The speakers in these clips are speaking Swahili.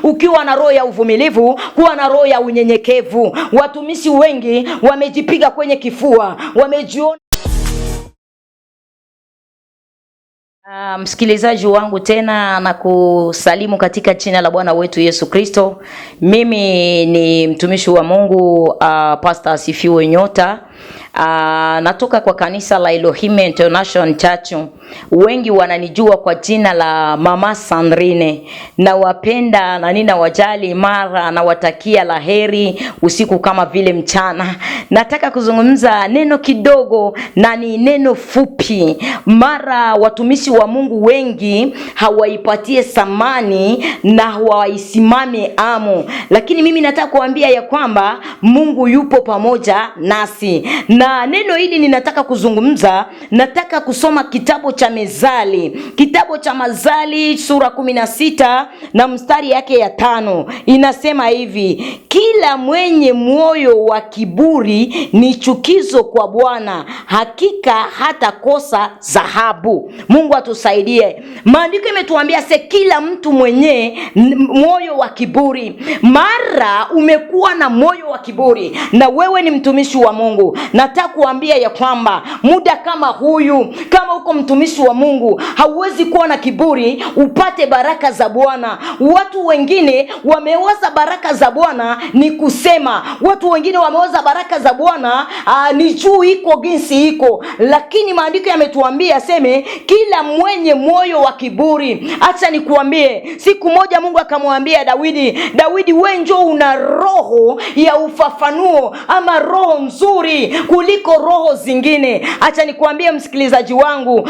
Ukiwa na roho ya uvumilivu, kuwa na roho ya unyenyekevu. Watumishi wengi wamejipiga kwenye kifua, wamejiona. Msikilizaji wangu, tena na kusalimu katika jina la Bwana wetu Yesu Kristo. Mimi ni mtumishi wa Mungu, Pastor Asifiwe Nyota. Natoka kwa kanisa la Elohim International Church. Wengi wananijua kwa jina la Mama Sandrine. Nawapenda na ninawajali, mara nawatakia laheri usiku kama vile mchana. Nataka kuzungumza neno kidogo na ni neno fupi. Mara watumishi wa Mungu wengi hawaipatie thamani na hawaisimame amu, lakini mimi nataka kuambia ya kwamba Mungu yupo pamoja nasi. Na neno hili ninataka kuzungumza, nataka kusoma kitabu cha Mezali. Kitabu cha Mezali sura 16 na mstari yake ya 5. Inasema hivi: kila mwenye moyo wa kiburi ni chukizo kwa Bwana, hakika hata kosa dhahabu. Mungu atusaidie. Maandiko imetuambia kila mtu mwenye moyo wa kiburi. Mara umekuwa na moyo wa kiburi na wewe ni mtumishi wa Mungu, nataka kuambia ya kwamba muda kama huyu, kama uko mtumishi wa Mungu, hauwezi kuwa na kiburi upate baraka za Bwana. Watu wengine wamewaza baraka za Bwana ni kusema, watu wengine wamewaza baraka za Bwana ni juu iko jinsi iko, lakini maandiko yametuambia seme kila mwenye moyo wa kiburi. Acha nikuambie, siku moja Mungu akamwambia Daudi, wewe njoo una roho ya ufafanuo ama roho nzuri kuliko roho zingine. Acha nikuambie msikilizaji wangu,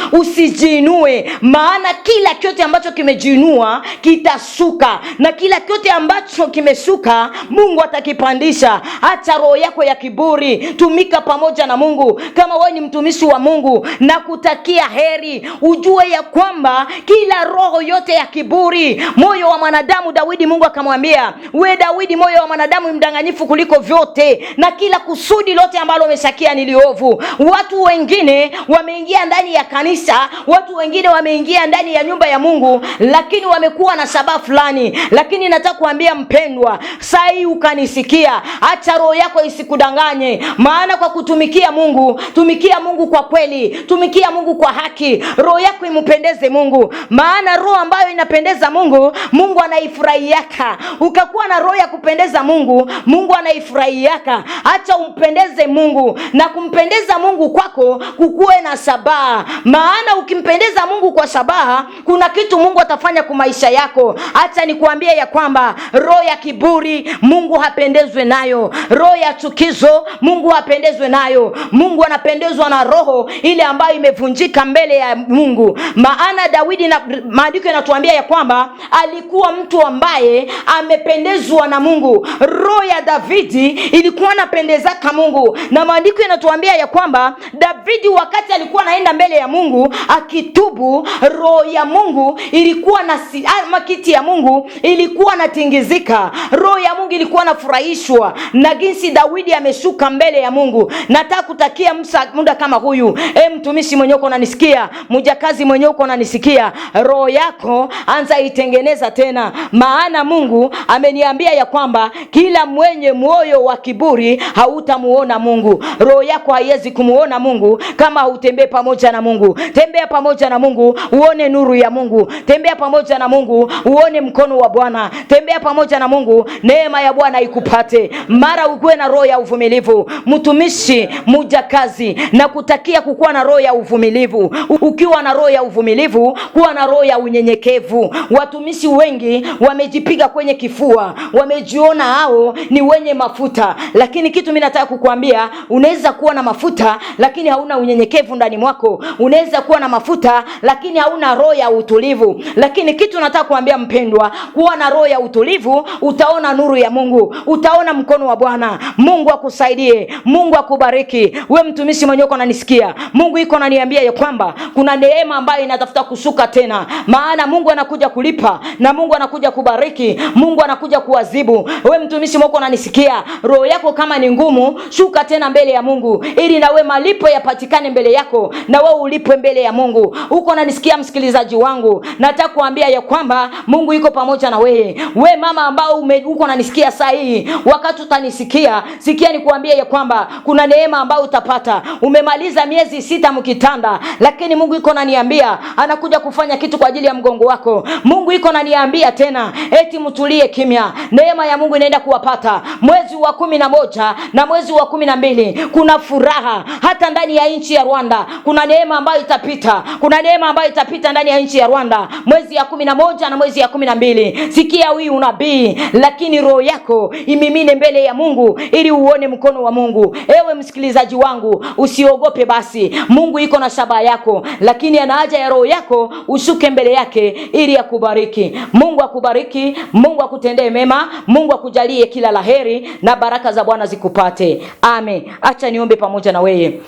usijiinue, maana kila kitu ambacho kimejiinua kitashuka, na kila kitu ambacho kimeshuka Mungu atakipandisha. Acha roho yako ya kiburi, tumika pamoja na Mungu. Kama wewe ni mtumishi wa Mungu, na kutakia heri, ujue ya kwamba kila roho yote ya kiburi, moyo wa mwanadamu, Daudi Mungu akamwambia, we Daudi, moyo wa mwanadamu mdanganyifu kuliko vyote, na kila kusudi lote ambalo umeshakia ni liovu. Watu wengine wameingia ndani ya kanisa, watu wengine wameingia ndani ya nyumba ya Mungu, lakini wamekuwa na sababu fulani. Lakini nataka kuambia mpendwa, sai ukanisikia, acha roho yako isikudanganye, maana kwa kutumikia Mungu, tumikia Mungu kwa kweli, tumikia Mungu kwa haki, roho yako impendeze Mungu, maana roho ambayo inapendeza Mungu, Mungu anaifurahiaka. Ukakuwa na roho ya kupendeza Mungu, Mungu anaifurahiaka. Acha umpendeze Mungu, na kumpendeza Mungu kwako kukuwe na sabaha, maana ukimpendeza Mungu kwa sabaha, kuna kitu Mungu atafanya kwa maisha yako. Acha nikuambie ya kwamba roho ya kiburi Mungu hapendezwe nayo, roho ya chukizo Mungu hapendezwe nayo. Mungu anapendezwa na roho ile ambayo imevunjika mbele ya Mungu. Maana Daudi, na maandiko yanatuambia ya kwamba alikuwa mtu ambaye amependezwa na Mungu. Roho ya Davidi ilikuwa inapendezaka Mungu, na maandiko yanatuambia ya kwamba Davidi wakati alikuwa anaenda mbele ya Mungu akitubu, roho ya Mungu ilikuwa na kiti ya Mungu ilikuwa natingizika. Roho ya Mungu ilikuwa nafurahishwa na jinsi Daudi ameshuka mbele ya Mungu. Nataka kutakia muda kama huyu, mtumishi mwenye uko unanisikia, mjakazi mwenye uko unanisikia, roho yako anza itengeneza tena, maana Mungu ameniambia ya kwamba kila mwenye moyo wa kiburi hautamuona Mungu. Roho yako haiwezi kumuona Mungu kama hutembee pamoja na Mungu. Tembea pamoja na Mungu uone nuru ya Mungu. Tembea pamoja na Mungu uone mkono wa Bwana. Tembea pamoja na Mungu, neema ya Bwana ikupate. Mara ukuwe na roho ya uvumilivu, mtumishi mjakazi, na kutakia kukuwa na roho ya uvumilivu. Ukiwa na roho ya uvumilivu, kuwa na roho ya unyenyekevu. Watumishi wengi wamejipiga kwenye kifua, wamejiona hao ni wenye mafuta, lakini kitu mimi nataka kukuambia, unaweza kuwa na mafuta lakini hauna unyenyekevu ndani mwako. Unaweza kuwa na mafuta lakini hauna roho ya utulivu. Lakini kitu nataka kuambia mpendwa, kuwa na roho ya utulivu, utaona nuru ya Mungu, utaona mkono wa Bwana. Mungu akusaidie, Mungu akubariki. We mtumishi mwenye uko unanisikia, Mungu iko ananiambia ya kwamba kuna neema ambayo inatafuta kushuka tena, maana Mungu anakuja kulipa na Mungu anakuja kubariki, Mungu anakuja kuadhibu. We mtumishi mwenye uko unanisikia, roho yako kama ni ngumu, shuka tena mbele ya Mungu ili nawe malipo yapatikane mbele yako, na wewe ulipwe mbele ya Mungu. Uko unanisikia msikilizaji wangu, nataka kuambia ya kwamba Mungu yuko pamoja na wewe. We mama ambao uko unanisikia saa hii, wakati utanisikia, sikia nikuambia ya kwamba kuna neema ambayo utapata. Umemaliza miezi 6 mkitanda, lakini Mungu yuko ananiambia anakuja kufanya kitu kwa ajili ya mgongo wako. Mungu yuko ananiambia tena eti mtulie kimya. Neema ya Mungu inaenda kuwapata mwezi wa 11 na mwezi wa 12. Kuna furaha hata ndani ya nchi ya Rwanda. Kuna neema ambayo itapita. Kuna neema ambayo itapita ndani ya nchi ya Rwanda mwezi ya 11 na mwezi ya 12. Sikia huyu unabii, lakini roho yako imimine mbele ya Mungu ili uone mkono wa Mungu. Ewe msikilizaji wangu, usiogope basi. Mungu yuko na shabaha yako, lakini ana haja ya roho yako ushuke mbele yake ili akubariki. Mungu akubariki, Mungu akutendee mema, Mungu akujalie kila laheri na baraka za Bwana zikupate. Amen. Acha niombe pamoja na wewe.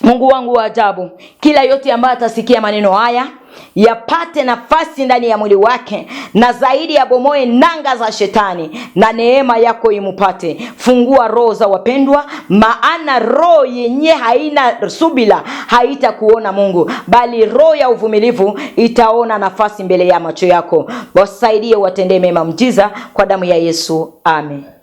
Mungu wangu wa ajabu, kila yote ambaye atasikia maneno haya yapate nafasi ndani ya mwili wake, na zaidi ya bomoe nanga za shetani, na neema yako imupate. Fungua roho za wapendwa, maana roho yenye haina subila haitakuona Mungu, bali roho ya uvumilivu itaona nafasi mbele ya macho yako. Wasaidie, watendee mema mjiza kwa damu ya Yesu. Amen.